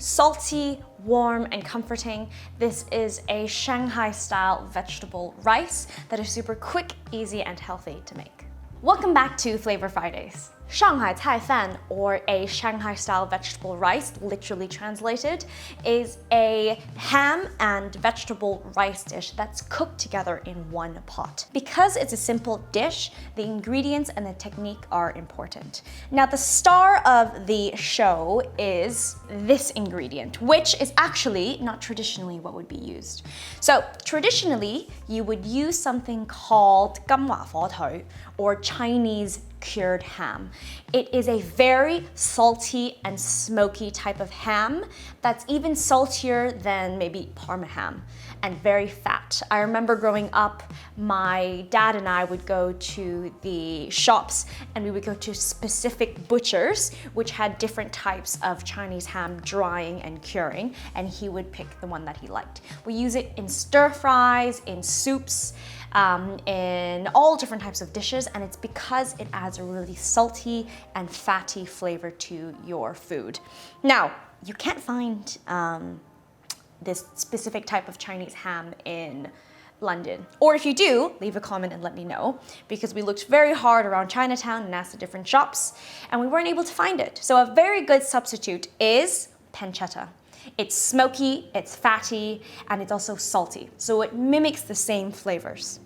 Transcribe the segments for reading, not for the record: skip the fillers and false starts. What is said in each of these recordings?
salty, warm, and comforting. This is a Shanghai style vegetable rice that is super quick, easy, and healthy to make. Welcome back to Flavour Fridays. Shanghai Cai Fan, or a Shanghai style vegetable rice, literally translated, is a ham and vegetable rice dish that's cooked together in one pot. Because it's a simple dish, the ingredients and the technique are important. Now, the star of the show is this ingredient, which is actually not traditionally what would be used. So traditionally, you would use something called 金華火腿, or Chinese cured ham. It is a very salty and smoky type of ham that's even saltier than maybe Parma ham, and very fat. I remember growing up, my dad and I would go to the shops and we would go to specific butchers which had different types of Chinese ham drying and curing, and he would pick the one that he liked. We use it in stir fries, in soups, in all different types of dishes, and it's because it adds a really salty and fatty flavor to your food. Now, you can't find this specific type of Chinese ham in London. Or if you do, leave a comment and let me know, because we looked very hard around Chinatown and asked the different shops, and we weren't able to find it. So a very good substitute is pancetta. It's smoky, it's fatty, and it's also salty, so it mimics the same flavors.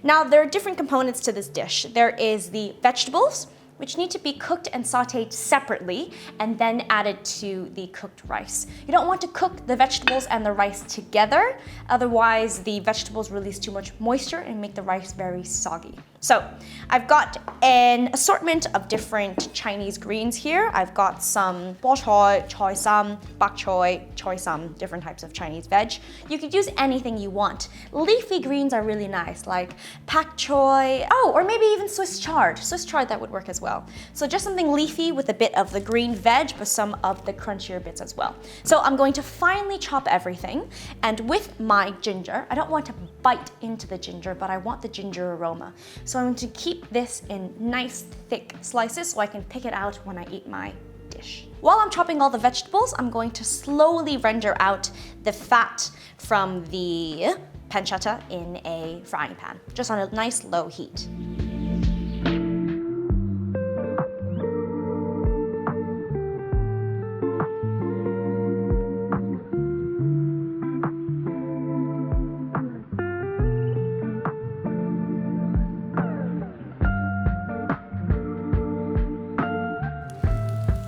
Now, there are different components to this dish. There is the vegetables, which need to be cooked and sautéed separately and then added to the cooked rice. You don't want to cook the vegetables and the rice together, otherwise the vegetables release too much moisture and make the rice very soggy. So I've got an assortment of different Chinese greens here. I've got some bo choy, choy sam, bok choy, choy sam, different types of Chinese veg. You could use anything you want. Leafy greens are really nice, like pak choy, or maybe even Swiss chard. Swiss chard, that would work as well. So just something leafy with a bit of the green veg, but some of the crunchier bits as well. So I'm going to finely chop everything, and with my ginger, I don't want to bite into the ginger, but I want the ginger aroma. So I'm going to keep this in nice thick slices so I can pick it out when I eat my dish. While I'm chopping all the vegetables, I'm going to slowly render out the fat from the pancetta in a frying pan, just on a nice low heat.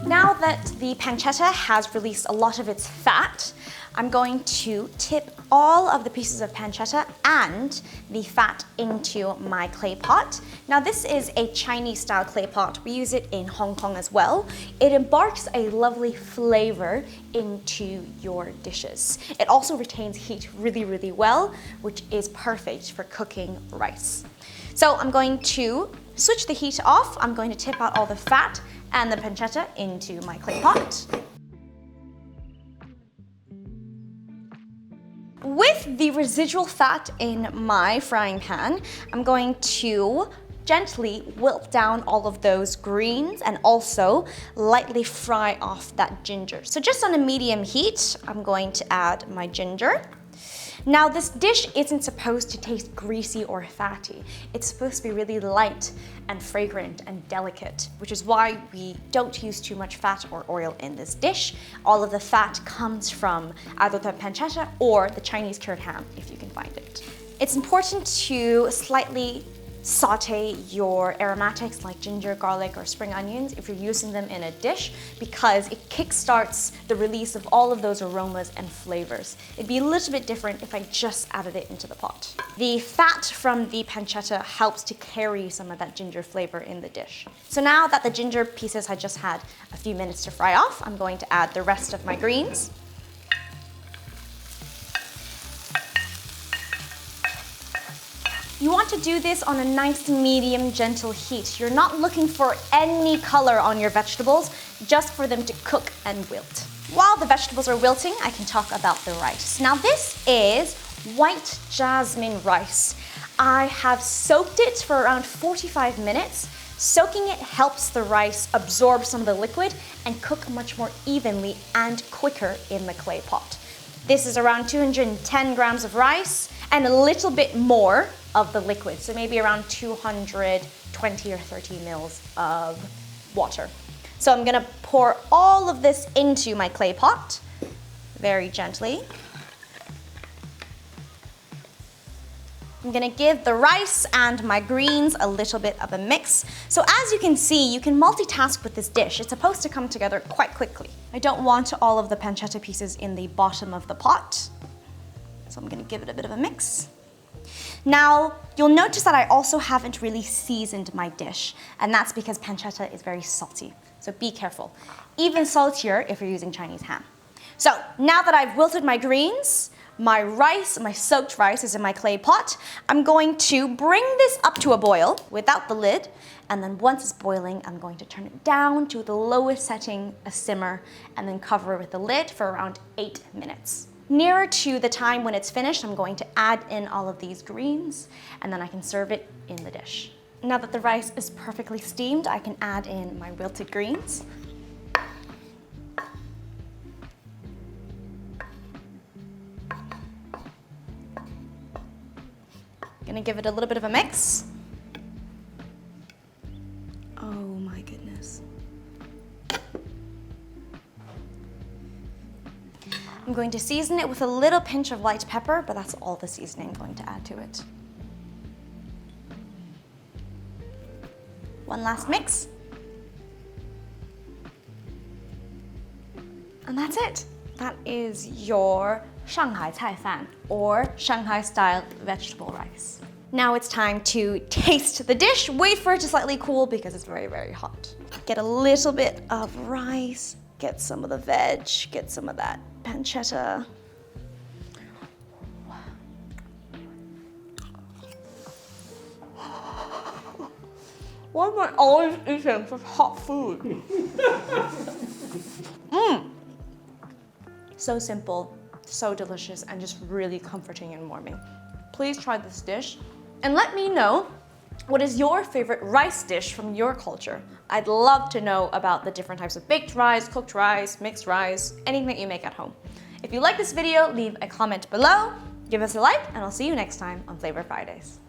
Now that the pancetta has released a lot of its fat, I'm going to tip all of the pieces of pancetta and the fat into my clay pot. Now, this is a Chinese style clay pot. We use it in Hong Kong as well. It embarks a lovely flavor into your dishes. It also retains heat really, really well, which is perfect for cooking rice. So I'm going to switch the heat off. I'm going to tip out all the fat and the pancetta into my clay pot. With the residual fat in my frying pan, I'm going to gently wilt down all of those greens and also lightly fry off that ginger. So just on a medium heat, I'm going to add my ginger. Now, this dish isn't supposed to taste greasy or fatty. It's supposed to be really light and fragrant and delicate, which is why we don't use too much fat or oil in this dish. All of the fat comes from either the pancetta or the Chinese cured ham, if you can find it. It's important to slightly saute your aromatics like ginger, garlic, or spring onions if you're using them in a dish, because it kickstarts the release of all of those aromas and flavors. It'd be a little bit different if I just added it into the pot. The fat from the pancetta helps to carry some of that ginger flavor in the dish. So now that the ginger pieces had just had a few minutes to fry off, I'm going to add the rest of my greens. You want to do this on a nice medium gentle heat. You're not looking for any color on your vegetables, just for them to cook and wilt. While the vegetables are wilting, I can talk about the rice. Now, this is white jasmine rice. I have soaked it for around 45 minutes Soaking it helps the rice absorb some of the liquid and cook much more evenly and quicker in the clay pot. This is around 210 grams of rice and a little bit more of the liquid, so maybe around 220 or 30 mils of water. So I'm gonna pour all of this into my clay pot very gently. I'm gonna give the rice and my greens a little bit of a mix. So as you can see, you can multitask with this dish. It's supposed to come together quite quickly. I don't want all of the pancetta pieces in the bottom of the pot, so I'm gonna give it a bit of a mix. Now, you'll notice that I also haven't really seasoned my dish, and that's because pancetta is very salty, so be careful. Even saltier if you're using Chinese ham. So now that I've wilted my greens, my rice, my soaked rice is in my clay pot, I'm going to bring this up to a boil without the lid, and then once it's boiling, I'm going to turn it down to the lowest setting, a simmer, and then cover it with the lid for around 8 minutes. Nearer to the time when it's finished, I'm going to add in all of these greens, and then I can serve it in the dish. Now that the rice is perfectly steamed, I can add in my wilted greens. Gonna give it a little bit of a mix. Oh my goodness. I'm going to season it with a little pinch of light pepper, but that's all the seasoning I'm going to add to it. One last mix. And that's it. That is your Shanghai cai fan, or Shanghai style vegetable rice. Now it's time to taste the dish. Wait for it to slightly cool because it's very, very hot. Get a little bit of rice, get some of the veg, get some of that pancetta. Why am I always eating such hot food? So simple, so delicious, and just really comforting and warming. Please try this dish and let me know what is your favorite rice dish from your culture. I'd love to know about the different types of baked rice, cooked rice, mixed rice, anything that you make at home. If you like this video, leave a comment below, give us a like, and I'll see you next time on Flavour Fridays.